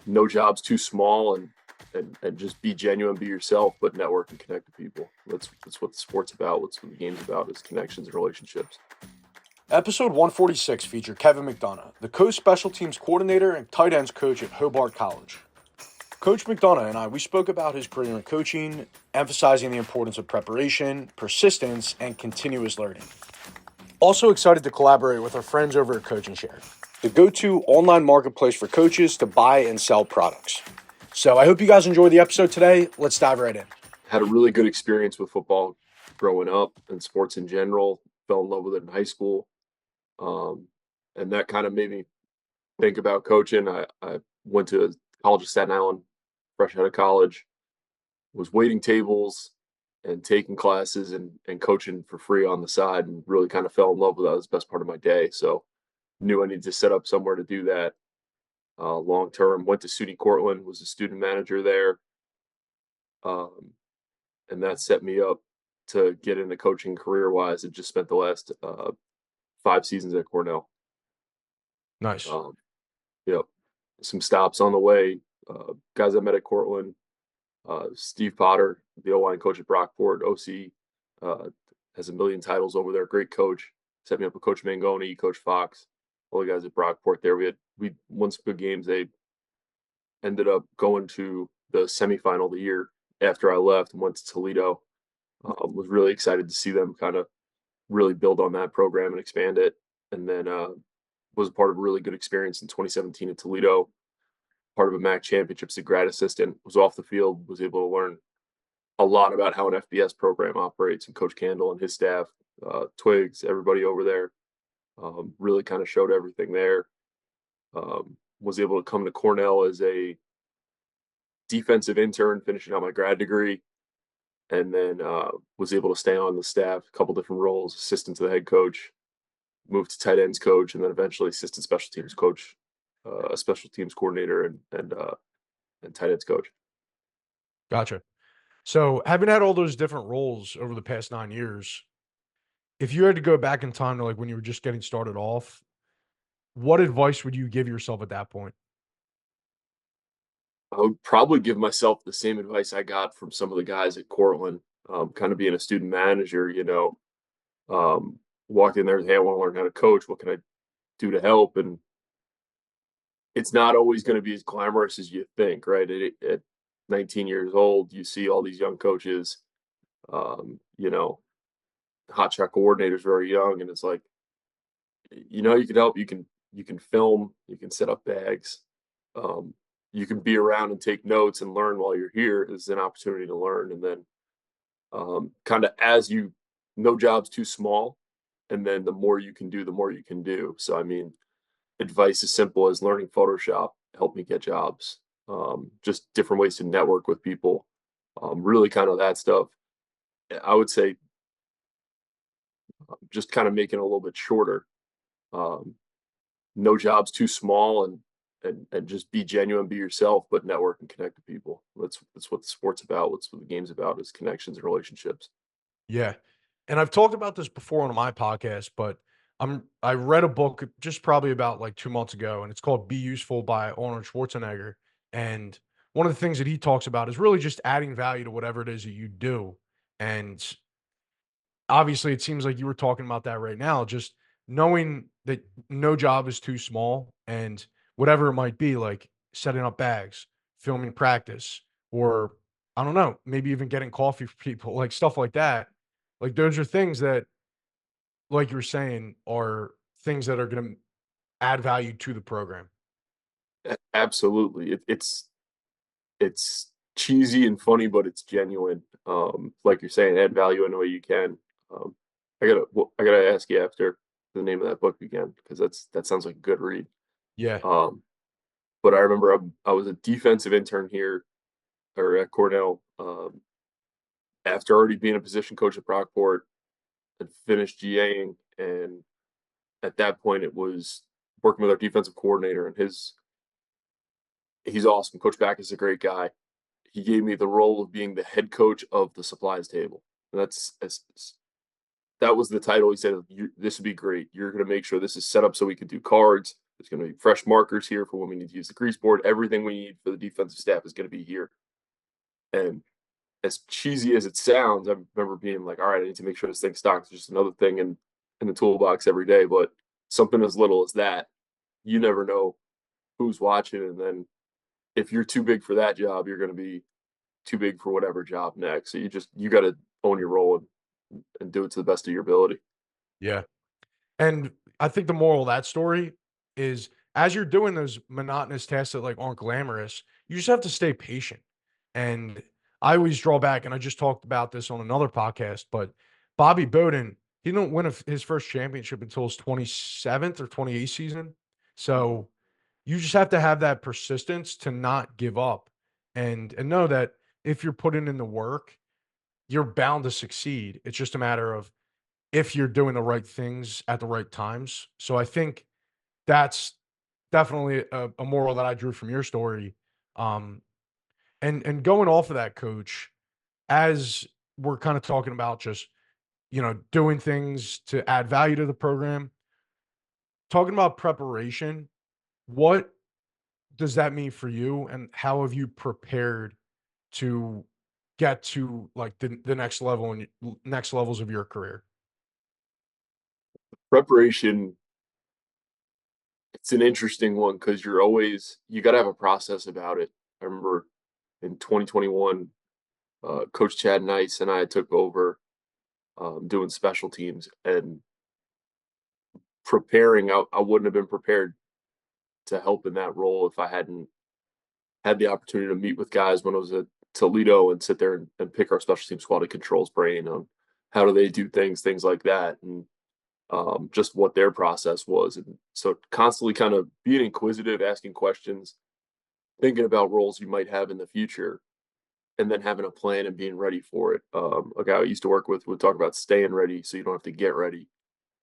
no job's too small, and just be genuine, be yourself, but network and connect to people. That's what the sport's about. What's what the game's about is connections and relationships. Episode 146 featured Kevin McDonough, the co-special teams coordinator and tight ends coach at Hobart College. Coach McDonough and we spoke about his career in coaching, emphasizing the importance of preparation, persistence, and continuous learning. Also excited to collaborate with our friends over at Coach and Share, the go-to online marketplace for coaches to buy and sell products. So I hope you guys enjoyed the episode today. Let's dive right in. Had a really good experience with football growing up and sports in general. Fell in love with it in high school. And that kind of made me think about coaching. I went to College of Staten Island, fresh out of college, was waiting tables and taking classes and coaching for free on the side, and really kind of fell in love with that. It was the best part of my day. So knew I needed to set up somewhere to do that long term. Went to SUNY Cortland, was a student manager there. And that set me up to get into coaching career wise. And just spent the last 5 seasons at Cornell. Nice. Yep. Some stops on the way. Guys I met at Cortland, Steve Potter, the O-line coach at Brockport, OC, has a million titles over there. Great coach. Set me up with Coach Mangoni, Coach Fox, all the guys at Brockport there. We won some good games. They ended up going to the semifinal the year after I left and went to Toledo. Was really excited to see them kind of really build on that program and expand it. And then was a part of a really good experience in 2017 at Toledo, part of a MAC championships as a grad assistant, was off the field, was able to learn a lot about how an FBS program operates, and Coach Candle and his staff, Twigs, everybody over there, really kind of showed everything there. Was able to come to Cornell as a defensive intern, finishing out my grad degree, and then was able to stay on the staff, a couple different roles, assistant to the head coach, moved to tight ends coach, and then eventually assistant special teams coach, a special teams coordinator, and tight ends coach. Gotcha. So having had all those different roles over the past 9 years, if you had to go back in time to like when you were just getting started off, what advice would you give yourself at that point? I would probably give myself the same advice I got from some of the guys at Cortland, kind of being a student manager, walked in there and, hey, I want to learn how to coach. What can I do to help? And it's not always going to be as glamorous as you think, right? At 19 years old, you see all these young coaches, hotshot coordinators very young, and it's like, you can help. You can film. You can set up bags. You can be around and take notes and learn while you're here. Is an opportunity to learn, and then kind of no job's too small, and then the more you can do, the more you can do. So I mean, advice as simple as learning Photoshop helped me get jobs. Just different ways to network with people. Really kind of that stuff. I would say just kind of making it a little bit shorter. No job's too small, and just be genuine, be yourself, but network and connect to people. That's what the sport's about. What's what the game's about is connections and relationships. Yeah. And I've talked about this before on my podcast, but I read a book just probably about like 2 months ago, and it's called Be Useful by Arnold Schwarzenegger. And one of the things that he talks about is really just adding value to whatever it is that you do. And obviously it seems like you were talking about that right now, just knowing that no job is too small, and whatever it might be, like setting up bags, filming practice, or I don't know, maybe even getting coffee for people, like stuff like that. Like those are things that, like you were saying, are things that are going to add value to the program. Absolutely, it's cheesy and funny, but it's genuine. Like you're saying, add value any way you can. Um, I gotta ask you after the name of that book again, because that sounds like a good read. Yeah. Um, but I remember I was a defensive intern here or at Cornell, after already being a position coach at Brockport, had finished GAing, and at that point it was working with our defensive coordinator, and he's awesome. Coach Back is a great guy. He gave me the role of being the head coach of the supplies table. And that was the title. He said, "This would be great. You're going to make sure this is set up so we can do cards. There's going to be fresh markers here for when we need to use the grease board. Everything we need for the defensive staff is going to be here. And as cheesy as it sounds, I remember being like, all right, I need to make sure this thing stocks. There's just another thing in the toolbox every day. But something as little as that, you never know who's watching. And then if you're too big for that job, you're going to be too big for whatever job next. So you got to own your role and do it to the best of your ability. Yeah. And I think the moral of that story is as you're doing those monotonous tasks that like aren't glamorous, you just have to stay patient. And I always draw back, and I just talked about this on another podcast, but Bobby Bowden, he didn't win his first championship until his 27th or 28th season. So you just have to have that persistence to not give up and know that if you're putting in the work, you're bound to succeed. It's just a matter of if you're doing the right things at the right times. So I think that's definitely a moral that I drew from your story. Um, and going off of that, coach, as we're kind of talking about just, doing things to add value to the program, talking about preparation, what does that mean for you? And how have you prepared to get to like the next level and next levels of your career? Preparation, it's an interesting one because you got to have a process about it. I remember in 2021, Coach Chad Nice and I took over doing special teams and preparing. I wouldn't have been prepared to help in that role if I hadn't had the opportunity to meet with guys when I was at Toledo and sit there and pick our special teams quality controls brain on how do they do things like that, and just what their process was. And so constantly kind of being inquisitive, asking questions, thinking about roles you might have in the future, and then having a plan and being ready for it. A guy I used to work with would talk about staying ready so you don't have to get ready.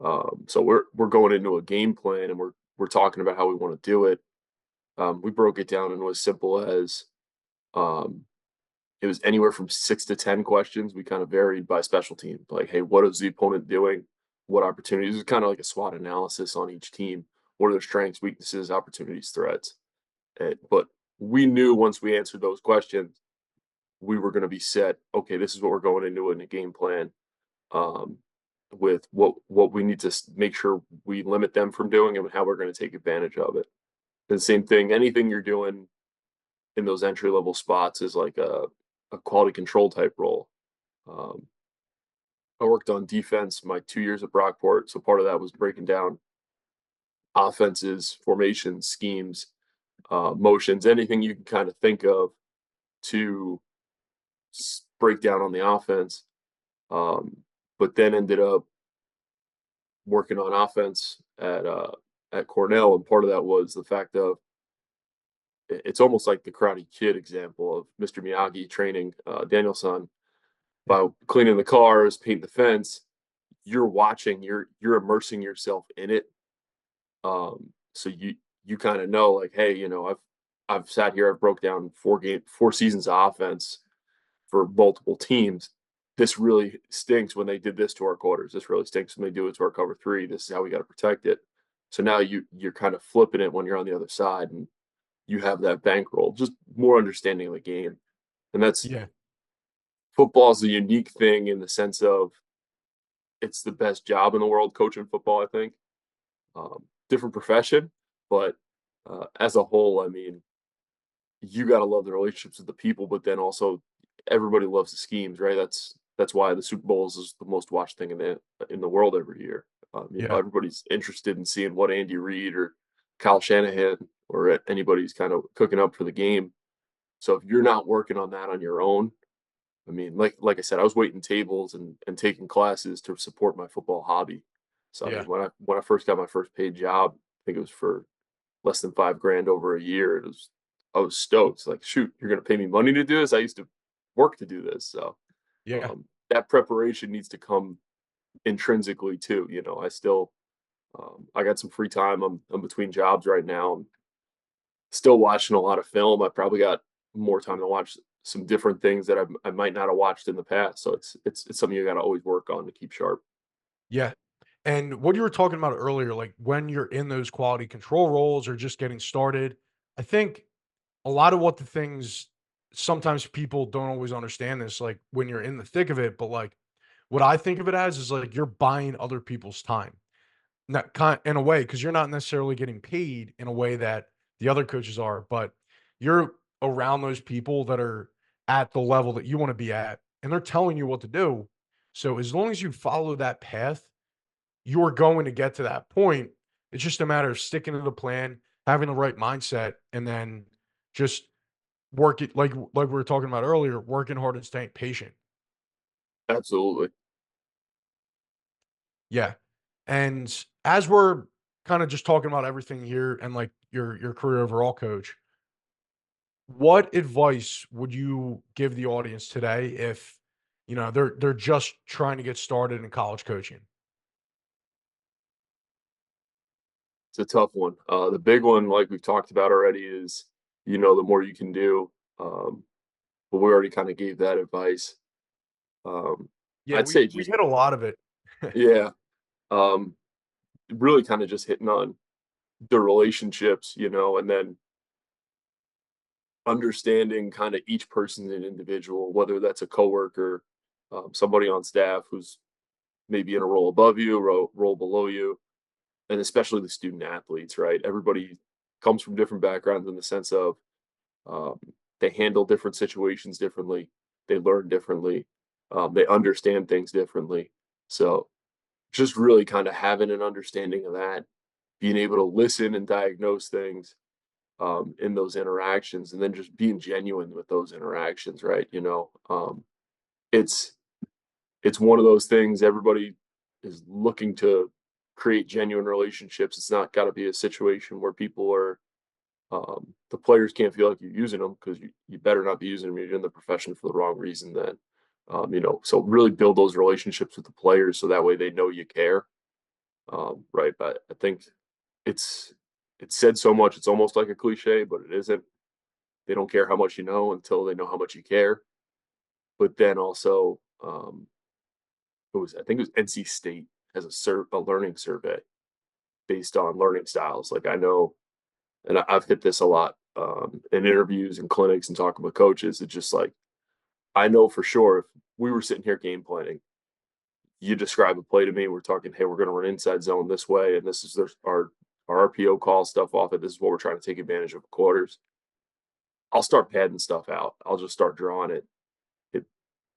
So we're going into a game plan and we're talking about how we want to do it. We broke it down and it was simple as um, it was anywhere from 6 to 10 questions. We kind of varied by special team. Like, hey, what is the opponent doing? What opportunities? It was kind of like a SWOT analysis on each team. What are their strengths, weaknesses, opportunities, threats? But we knew once we answered those questions, we were going to be set. Okay, this is what we're going into in a game plan. Um, with what we need to make sure we limit them from doing and how we're going to take advantage of it. The same thing. Anything you're doing in those entry level spots is like a quality control type role. Um, I worked on defense my 2 years at Brockport, so part of that was breaking down offenses, formations, schemes, motions, anything you can kind of think of to break down on the offense. But then ended up working on offense at Cornell, and part of that was the fact of it's almost like the Karate Kid example of Mr. Miyagi training Daniel-san Yeah. by cleaning the cars, painting the fence. You're watching, you're immersing yourself in it. So you kind of know, like, hey, I've sat here, I've broke down 4 seasons of offense for multiple teams. This really stinks when they did this to our quarters. This really stinks when they do it to our cover three. This is how we got to protect it. So now you're kind of flipping it when you're on the other side and you have that bankroll, just more understanding of the game. And that's Yeah. football is a unique thing in the sense of it's the best job in the world, coaching football, I think. Different profession, but as a whole, I mean, you got to love the relationships with the people, but then also everybody loves the schemes, right? That's why the Super Bowls is the most watched thing in the world every year. Yeah. Everybody's interested in seeing what Andy Reid or Kyle Shanahan or anybody's kind of cooking up for the game. So if you're not working on that on your own, I mean, like I said, I was waiting tables and taking classes to support my football hobby. So I Yeah. mean, when I first got my first paid job, I think it was for less than 5 grand over a year. I was stoked. It's like, shoot, you're gonna pay me money to do this? I used to work to do this. So Yeah. that preparation needs to come intrinsically too. I still I got some free time. I'm between jobs right now. I'm still watching a lot of film. I probably got more time to watch some different things that I might not have watched in the past. So it's something you got to always work on to keep sharp. Yeah. And what you were talking about earlier, like when you're in those quality control roles or just getting started, I think a lot of what the things sometimes people don't always understand this, like when you're in the thick of it, but like what I think of it as is like you're buying other people's time. Not kind in a way, because you're not necessarily getting paid in a way that the other coaches are, but you're around those people that are at the level that you want to be at, and they're telling you what to do. So as long as you follow that path, you're going to get to that point. It's just a matter of sticking to the plan, having the right mindset, and then just work it like we were talking about earlier, working hard and staying patient. Absolutely. Yeah. And as we're kind of just talking about everything here and like your career overall, coach, what advice would you give the audience today if they're just trying to get started in college coaching? It's a tough one. The big one, like we've talked about already, is the more you can do. Um, but we already kind of gave that advice. Um, Yeah, I'd we say we just hit a lot of it. yeah, um, really kind of just hitting on the relationships, and then understanding kind of each person as an individual, whether that's a coworker, somebody on staff who's maybe in a role above you, role below you, and especially the student athletes, right? Everybody comes from different backgrounds in the sense of um, they handle different situations differently, they learn differently, they understand things differently. So just really kind of having an understanding of that, being able to listen and diagnose things in those interactions, and then just being genuine with those interactions, right? It's it's one of those things everybody is looking to create genuine relationships. It's not got to be a situation where people are the players can't feel like you're using them, because you better not be using them. You're in the profession for the wrong reason then. So really build those relationships with the players so that way they know you care. Right. But I think it's it's said so much, it's almost like a cliche, but it isn't. They don't care how much you know until they know how much you care. But then also, I think it was NC State has a learning survey based on learning styles. Like I know, and I've hit this a lot in interviews and clinics and talking with coaches. It's just like I know for sure if we were sitting here game planning, you describe a play to me, we're talking, hey, we're going to run inside zone this way, and this is our RPO call stuff off it. This is what we're trying to take advantage of quarters. I'll start padding stuff out. I'll just start drawing it. it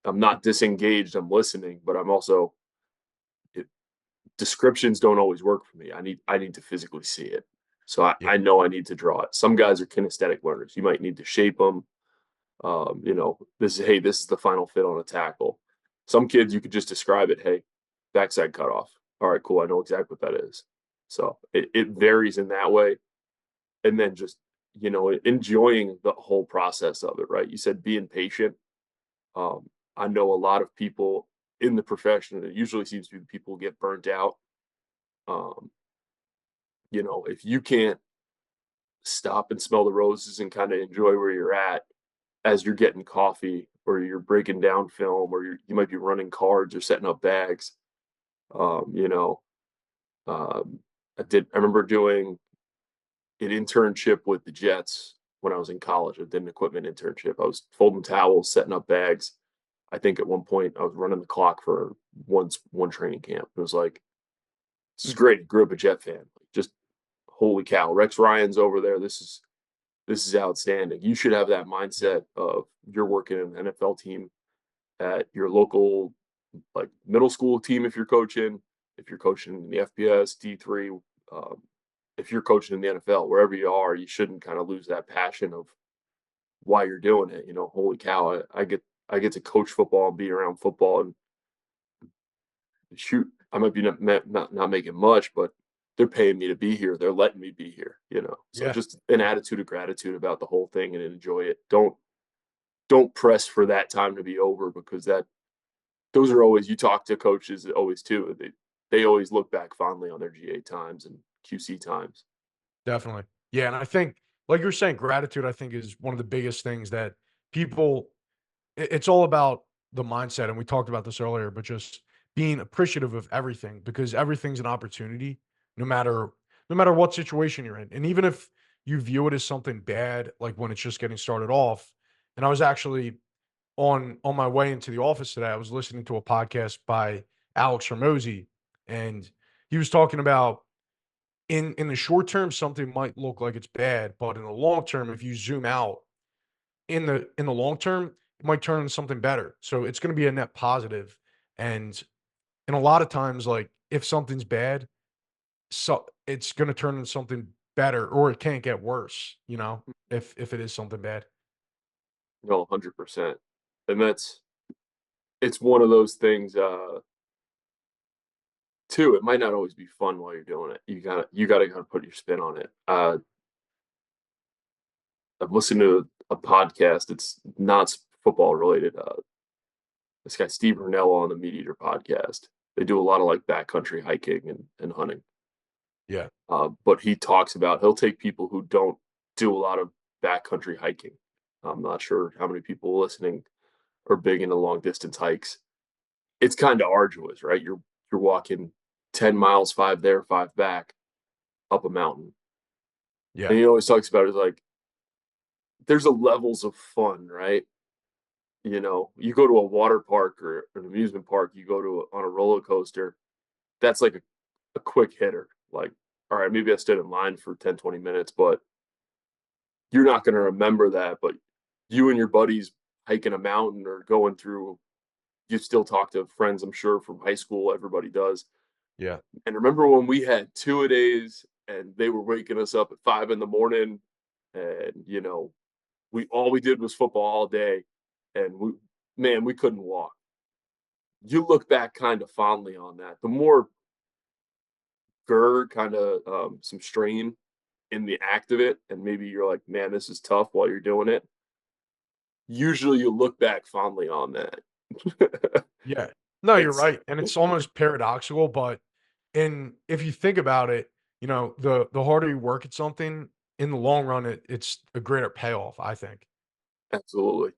I'm not disengaged. I'm listening, but I'm also it, descriptions don't always work for me. I need to physically see it. So Yeah. I know I need to draw it. Some guys are kinesthetic learners. You might need to shape them. This is the final fit on a tackle. Some kids you could just describe it. Hey, backside cutoff. All right, cool. I know exactly what that is. So it varies in that way. And then just, enjoying the whole process of it, right? You said being patient. Um, I know a lot of people in the profession, and it usually seems to be the people who get burnt out. Um, if you can't stop and smell the roses and kind of enjoy where you're at as you're getting coffee or you're breaking down film or you might be running cards or setting up bags. Um, you know, um, I remember doing an internship with the Jets when I was in college. I did an equipment internship. I was folding towels, setting up bags. I think at one point I was running the clock for one training camp. It was like, this is great. Grew up a Jet fan. Just holy cow, Rex Ryan's over there. This is outstanding. You should have that Yeah. mindset of you're working in an NFL team at your local like middle school team if you're coaching in the FBS, D3, um, if you're coaching in the NFL, wherever you are, you shouldn't kind of lose that passion of why you're doing it. Holy cow, I get to coach football and be around football and shoot. I might be not making much, but they're paying me to be here. They're letting me be here. So Yeah. just an attitude of gratitude about the whole thing and enjoy it. Don't press for that time to be over, because those are always, you talk to coaches always too. They always look back fondly on their GA times and QC times. Definitely. Yeah, and I think, like you're saying, gratitude, I think, is one of the biggest things that people it's all about the mindset, and we talked about this earlier, but just being appreciative of everything because everything's an opportunity no matter what situation you're in. And even if you view it as something bad, like when it's just getting started off. And I was actually on my way into the office today, I was listening to a podcast by Alex Ramosi, and he was talking about in the short term, something might look like it's bad, but in the long term, if you zoom out in the long term, it might turn into something better. So it's going to be a net positive. And a lot of times, like if something's bad, so it's going to turn into something better, or it can't get worse. If it is something bad. No, 100%. And it's one of those things, too, it might not always be fun while you're doing it. You gotta kinda put your spin on it. I've listened to a podcast, it's not football related, this guy Steve Rinella on the Meat Eater podcast. They do a lot of, like, backcountry hiking and hunting. Yeah. But he talks about he'll take people who don't do a lot of backcountry hiking. I'm not sure how many people listening are big into long distance hikes. It's kinda arduous, right? You're walking 10 miles, 5 there, 5 back, up a mountain. Yeah. And he always talks about it like there's a levels of fun, right? You go to a water park or an amusement park, you go to on a roller coaster, that's like a quick hitter. Like, all right, maybe I stood in line for 10, 20 minutes, but you're not going to remember that. But you and your buddies hiking a mountain or going through, you still talk to friends, I'm sure, from high school. Everybody does. Yeah. And remember when we had 2-a-days and they were waking us up at 5 in the morning and, we did was football all day and we couldn't walk. You look back kind of fondly on that. The more kind of some strain in the act of it, and maybe you're like, man, this is tough while you're doing it. Usually you look back fondly on that. Yeah. No, you're it's right, and it's almost paradoxical, but if you think about it, the harder you work at something, in the long run, it's a greater payoff, I think. absolutely.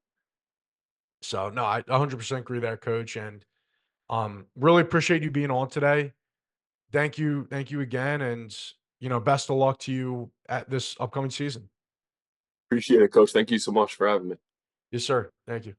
So, no, I 100% agree there, coach, and, really appreciate you being on today. Thank you again, and, best of luck to you at this upcoming season. Appreciate it, coach. Thank you so much for having me. Yes, sir. Thank you.